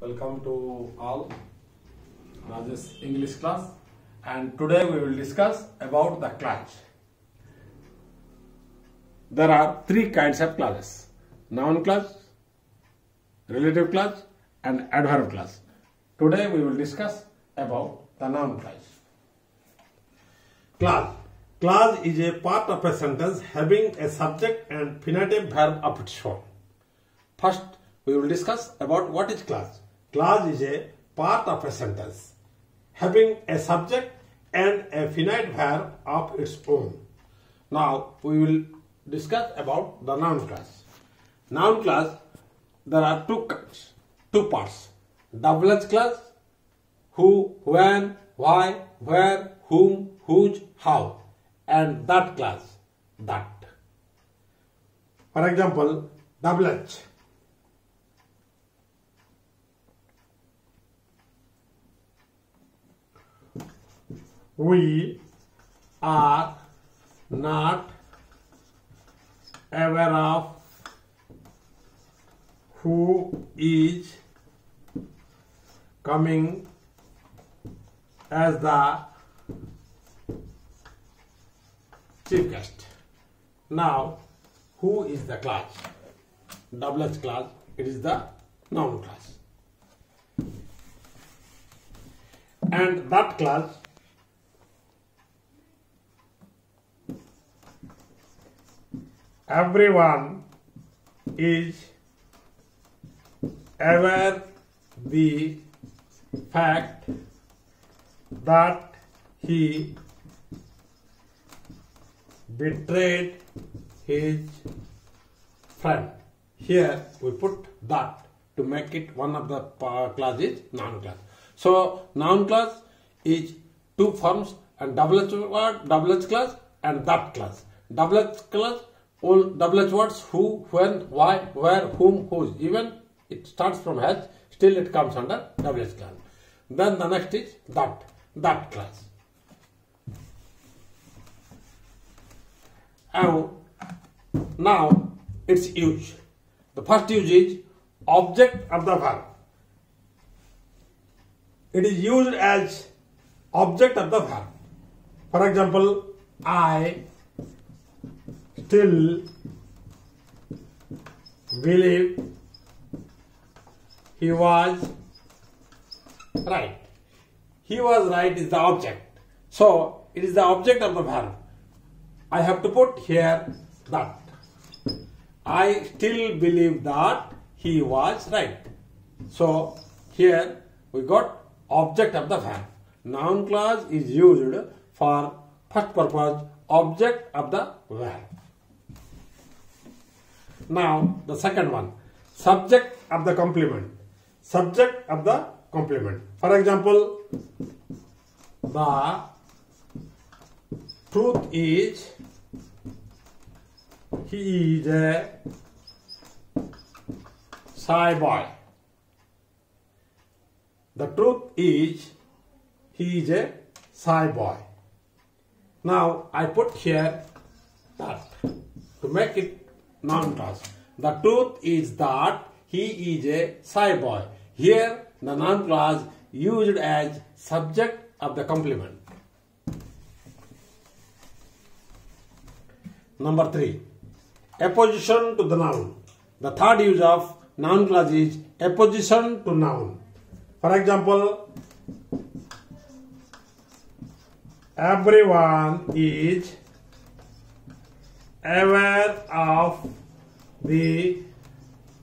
Welcome to all this English class, and today we will discuss about the clause. There are three kinds of clauses: noun clause, relative clause and adverb clause. Today we will discuss about the noun clause. Clause. Clause is a part of a sentence having a subject and infinitive verb of its own. First, we will discuss about what is clause. Clause is a part of a sentence having a subject and a finite verb of its own. Now we will discuss about the noun clause. Noun clause, There are two parts: double clause, who, when, why, where, whom, whose, how, and that clause, that. for example, double H. We are not aware of who is coming as the chief guest. Now, who is the clause? Double clause, it is the noun clause. And that clause everyone is aware the fact that he betrayed his friend. Here we put that to make it one of the clauses, noun clause. So noun clause is two forms, and double clause and that clause. Double clause, all double words: who, when, why, where, whom, whose. Even it starts from H, still it comes under double clause. Then the next is that clause. Now its use. The first use is object Of the verb. It is used as object of the verb. For example, I still believe he was right. He was right is the object. So it is the object of the verb. I have to put here that. I still believe that he was right. So here we got object of the verb. Noun clause is used for first purpose, object of the verb. Now the second one, subject of the complement. Subject of the complement. For example, the truth is he is a shy boy. The truth is he is a shy boy. Now I put here that to make it noun clause. The truth is that he is a shy boy. Here the noun clause used as subject of the complement. Number 3, apposition to the noun. The third use of noun clause is apposition to noun. For example, everyone is aware of the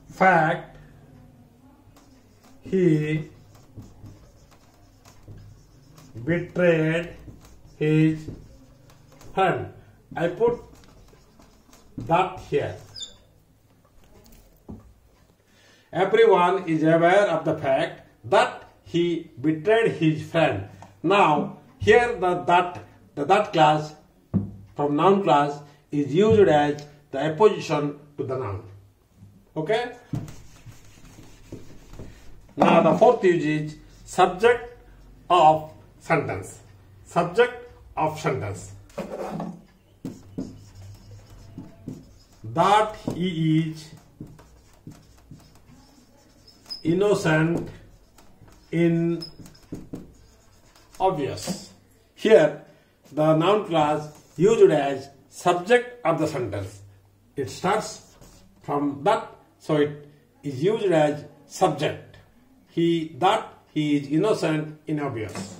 fact he betrayed his friend. I put that here. Everyone is aware of the fact that he betrayed his friend. Now here the that clause from noun clause is used as the apposition to the noun. Okay? Now the fourth use is subject of sentence. Subject of sentence. That he is innocent in obvious. Here, the noun clause used as subject of the sentence. It starts from that, so it is used as subject. He is innocent in obvious.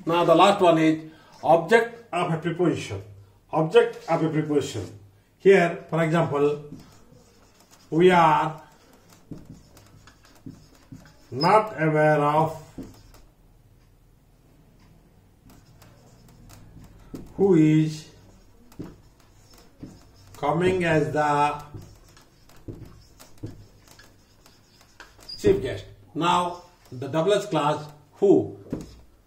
Now the last one is object of a preposition. Object of a preposition. Here, for example, we are not aware of who is coming as the chief guest. Now the double S clause who,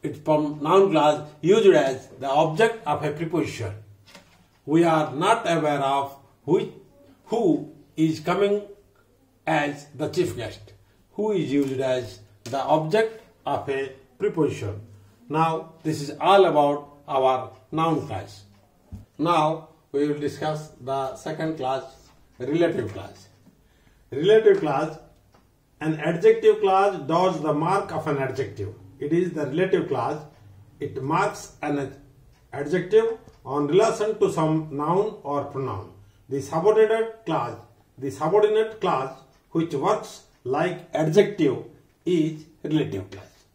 it's from noun clause used as the object of a preposition. We are not aware of who is coming as the chief guest. Who is used as the object of a preposition. Now this is all about our noun clause. Now we will discuss the second clause, relative clause. Relative clause, an adjective clause does the mark of an adjective. It is the relative clause. It marks an adjective on relation to some noun or pronoun. The subordinate clause which works like adjective is relative clause.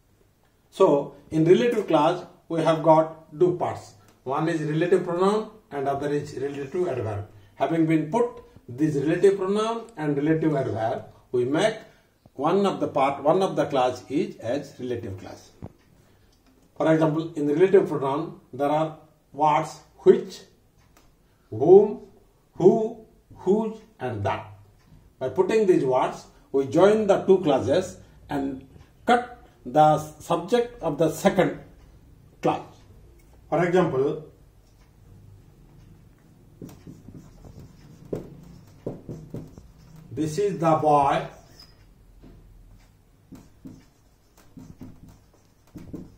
So in relative clause we have got two parts. One is relative pronoun and other is relative adverb. Having been put this relative pronoun and relative adverb, we make one of the clause is as relative clause. For example, in the relative pronoun there are words which, whom, who, whose and that. By putting these words, we join the two clauses and cut the subject of the second clause. For example, this is the boy.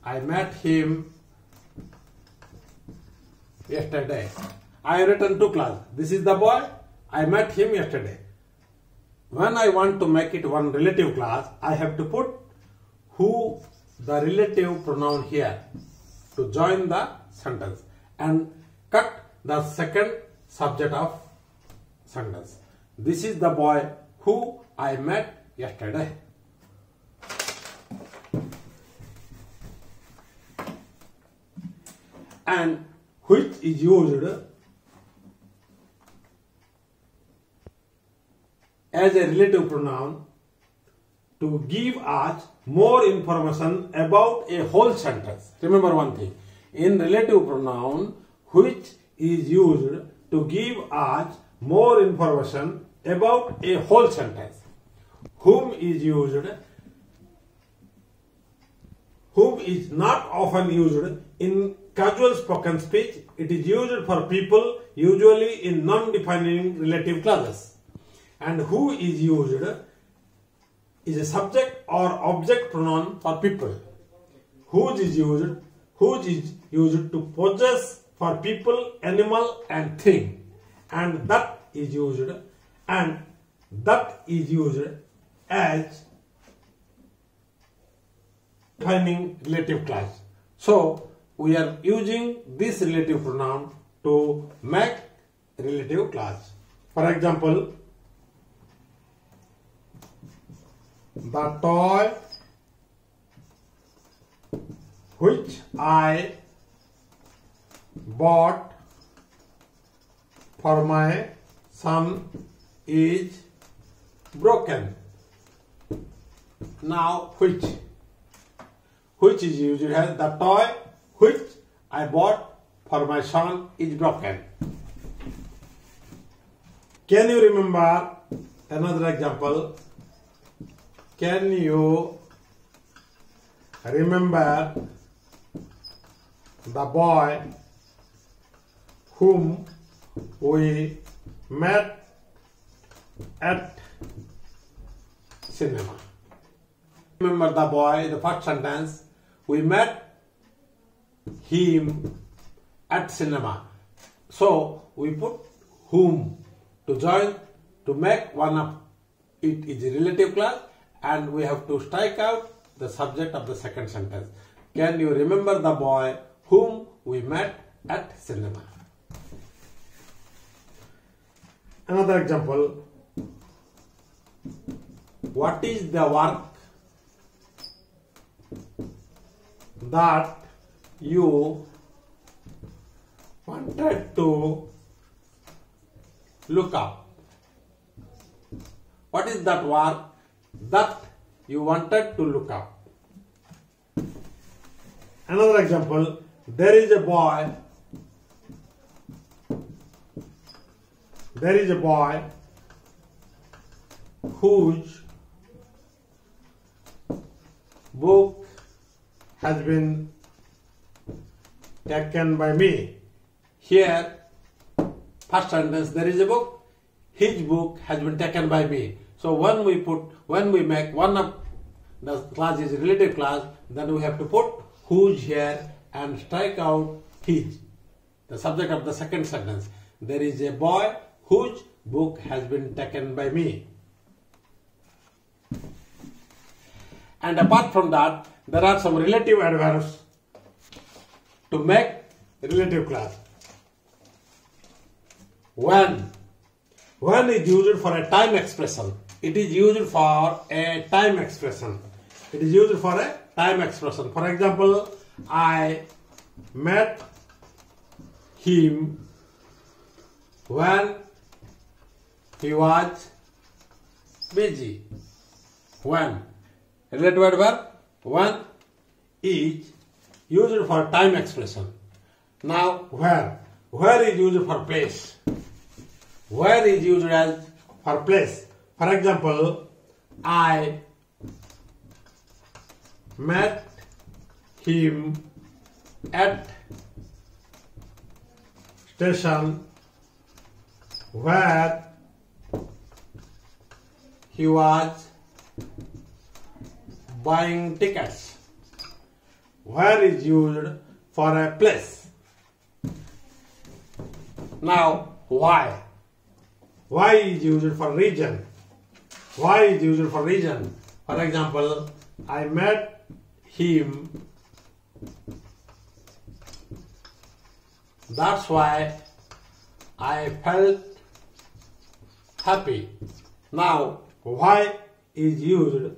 I met him yesterday. I have written two clauses. This is the boy. I met him yesterday. When I want to make it one relative clause, I have to put who, the relative pronoun here, to join the sentence and cut the second subject of sentence. This is the boy who I met yesterday. And which is used as a relative pronoun to give us more information about a whole sentence. Remember one thing, in relative pronoun which is used to give us more information about a whole sentence. Whom is not often used in casual spoken speech. It is used for people usually in non-defining relative clauses. And who is used is a subject or object pronoun for people. Whose is used to possess for people, animal and thing. And that is used as defining relative clause. So we are using this relative pronoun to make relative clause. For example, the toy which I bought for my son is broken. Now which is used as the toy which I bought for my son is broken. Can you remember another example? Can you remember the boy whom we met at cinema? Remember the boy, the first sentence, we met him at cinema. So we put whom to join to make one of it is a relative clause, and we have to strike out the subject of the second sentence. Can you remember the boy whom we met at cinema? Another example. What is the work That you wanted to look up? What is that work that you wanted to look up? Another example. There is a boy Whose book has been taken by me. Here, first sentence, there is a book. His book has been taken by me. So when we make one of the class is relative class, then we have to put whose here and strike out his, the subject of the second sentence. There is a boy whose book has been taken by me. And apart from that, there are some relative adverbs to make Relative class. when. When is used for a time expression. It is used for a time expression. It is used for a Time expression. For example, I met him when he was busy. When. Relative adverb when is used for time expression. Now, where. where is used for place. Where is used as For place. For example, I met him at station where he was buying tickets. where is used for a place. Now, why? Why is used for region. Why is used for region. For example, I met him. That's why I felt happy. Now, why is used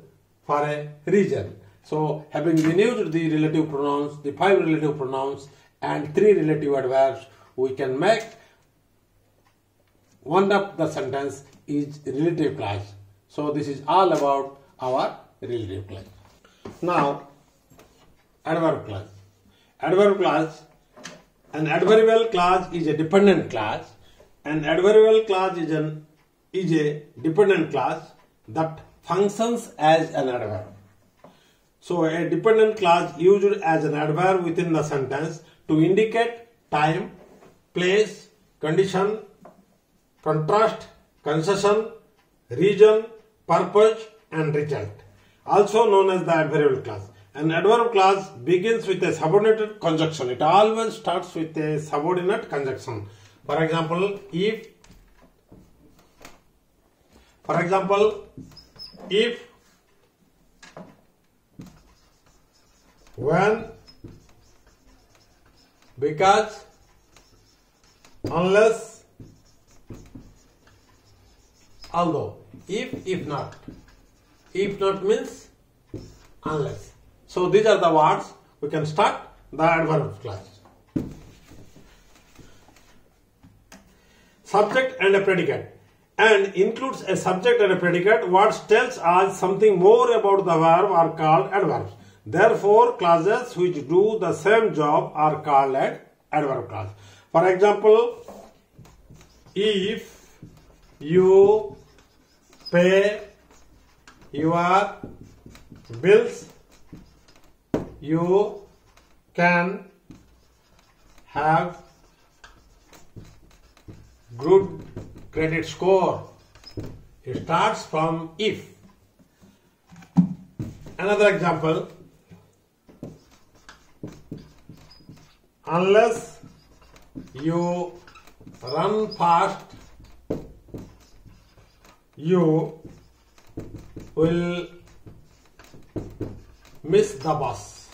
for a region. So, having been used the relative pronouns, the 5 relative pronouns and 3 relative adverbs, we can make one of the sentence is relative clause. So, this is all about our relative clause. Now, Adverb clause. adverb clause. An adverbial clause is a dependent clause. An adverbial clause is a dependent clause that Functions as an adverb. so a dependent clause used as an adverb within the sentence to indicate time, place, condition, contrast, concession, region, purpose and result. Also known as the adverbial clause. An adverb clause begins with a subordinate conjunction. It always starts with a subordinate conjunction. For example, if when, Because, unless, although. If not. If not means unless. So these are the words. We can start the adverb clause. subject and a predicate, and includes a subject and a predicate. What tells us something more about the verb are called adverbs. Therefore, clauses which do the same job are called an adverb clause. For example, if you pay your bills, you can have Good credit score. It starts from if. another example. Unless You run fast, you will miss the bus.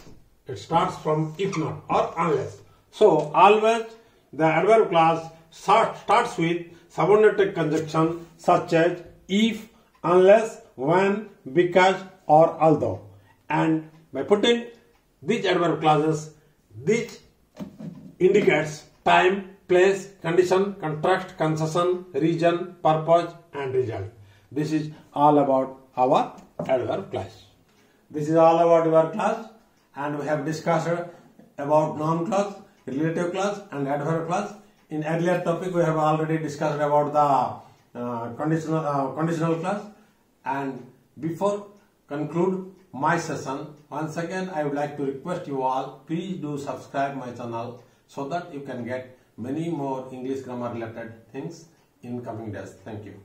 It starts from if not or unless. So always the adverb clause starts with subordinate conjunction such as if, unless, when, because or although. And by putting these adverb clauses, this indicates time, place, condition, contract, concession, region, purpose and result. This is all about our adverb clause. This is all about our clause, and we have discussed about noun clause, relative clause and adverb clause. In earlier topic we have already discussed about the conditional clause. And before conclude my session, once again I would like to request you all, please do subscribe my channel so that you can get many more English grammar related things in coming days. Thank you.